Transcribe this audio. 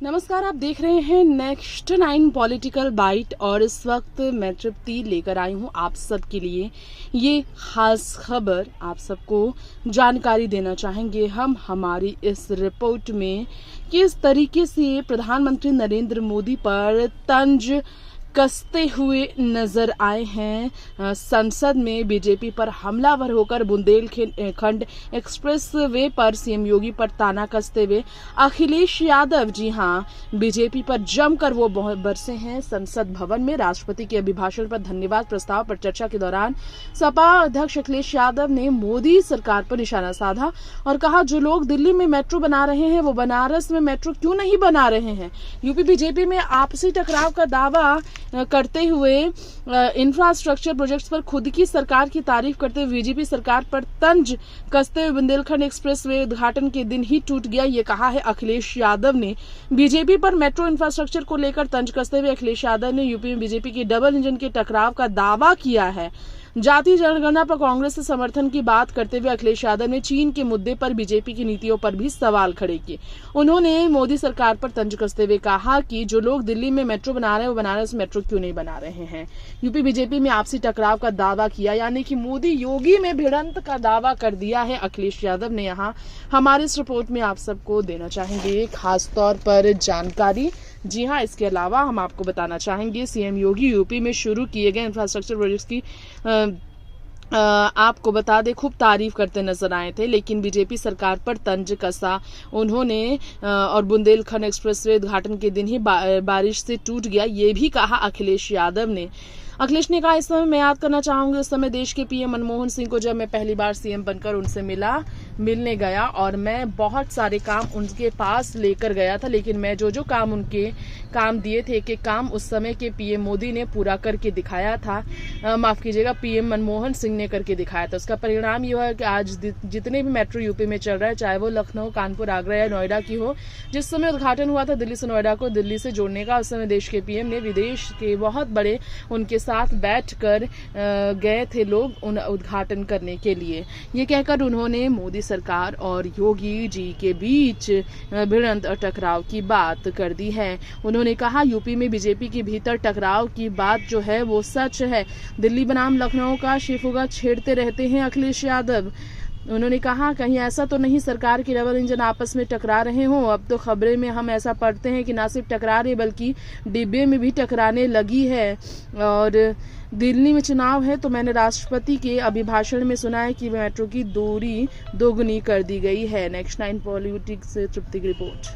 नमस्कार, आप देख रहे हैं नेक्स्ट 9 पॉलिटिकल बाइट और इस वक्त मैं तृप्ति लेकर आई हूं आप सबके लिए ये खास खबर। आप सबको जानकारी देना चाहेंगे हम हमारी इस रिपोर्ट में किस तरीके से प्रधानमंत्री नरेंद्र मोदी पर तंज कसते हुए नजर आए हैं। संसद में बीजेपी पर हमलावर होकर बुंदेलखंड एक्सप्रेस वे पर सीएम योगी पर ताना कसते हुए अखिलेश यादव, जी हां, बीजेपी पर जमकर वो बरसे हैं। संसद भवन में राष्ट्रपति के अभिभाषण पर धन्यवाद प्रस्ताव पर चर्चा के दौरान सपा अध्यक्ष अखिलेश यादव ने मोदी सरकार पर निशाना साधा और कहा, जो लोग दिल्ली में मेट्रो बना रहे हैं वो बनारस में मेट्रो क्यों नहीं बना रहे हैं। यूपी बीजेपी में आपसी टकराव का दावा करते हुए इंफ्रास्ट्रक्चर प्रोजेक्ट्स पर खुद की सरकार की तारीफ करते हुए बीजेपी सरकार पर तंज कसते हुए बुंदेलखंड एक्सप्रेस वे उद्घाटन के दिन ही टूट गया, ये कहा है अखिलेश यादव ने। बीजेपी पर मेट्रो इंफ्रास्ट्रक्चर को लेकर तंज कसते हुए अखिलेश यादव ने यूपी में बीजेपी की डबल इंजन के टकराव का दावा किया है। जातीय जनगणना पर कांग्रेस से समर्थन की बात करते हुए अखिलेश यादव ने चीन के मुद्दे पर बीजेपी की नीतियों पर भी सवाल खड़े किए। उन्होंने मोदी सरकार पर तंज कसते हुए कहा कि जो लोग दिल्ली में मेट्रो बना रहे हैं वो बनारस मेट्रो क्यों नहीं बना रहे हैं। यूपी बीजेपी में आपसी टकराव का दावा किया, यानी कि मोदी योगी में भिड़ंत का दावा कर दिया है अखिलेश यादव ने। यहाँ हमारे इस रिपोर्ट में आप सबको देना चाहेंगे खास तौर पर जानकारी। जी हाँ, इसके अलावा हम आपको बताना चाहेंगे सीएम योगी यूपी में शुरू किए गए इंफ्रास्ट्रक्चर प्रोजेक्ट्स की आपको बता दें खूब तारीफ करते नजर आए थे, लेकिन बीजेपी सरकार पर तंज कसा उन्होंने और बुंदेलखंड एक्सप्रेसवे उद्घाटन के दिन ही बारिश से टूट गया, ये भी कहा अखिलेश यादव ने। अखिलेश ने कहा, इस समय मैं याद करना चाहूंगी उस समय देश के पीएम मनमोहन सिंह को जब मैं पहली बार सीएम बनकर उनसे मिलने गया और मैं बहुत सारे काम उनके पास लेकर गया था, लेकिन मैं जो काम उनके काम दिए थे एक काम उस समय के पीएम मोदी ने पूरा करके दिखाया था, माफ कीजिएगा पीएम मनमोहन सिंह ने करके दिखाया था। उसका परिणाम ये हुआ कि आज जितने भी मेट्रो यूपी में चल रहा है, चाहे वो लखनऊ, कानपुर, आगरा या नोएडा की हो, जिस समय उद्घाटन हुआ था दिल्ली से नोएडा को दिल्ली से जोड़ने का, उस समय देश के पीएम ने विदेश के बहुत बड़े उनके साथ बैठकर गए थे लोग उन उद्घाटन करने के लिए। ये कहकर उन्होंने मोदी सरकार और योगी जी के बीच भिड़ंत और टकराव की बात कर दी है। उन्होंने कहा, यूपी में बीजेपी के भीतर टकराव की बात जो है वो सच है। दिल्ली बनाम लखनऊ का शिफुगा छेड़ते रहते हैं अखिलेश यादव। उन्होंने कहा, कहीं ऐसा तो नहीं सरकार की डबल इंजन आपस में टकरा रहे हों। अब तो खबरें में हम ऐसा पढ़ते हैं कि ना सिर्फ टकरा रही बल्कि डिब्बे में भी टकराने लगी है। और दिल्ली में चुनाव है तो मैंने राष्ट्रपति के अभिभाषण में सुना है कि मेट्रो की दूरी दोगुनी कर दी गई है। नेक्स्ट 9 पॉलिटिक्स से तृप्ति की रिपोर्ट।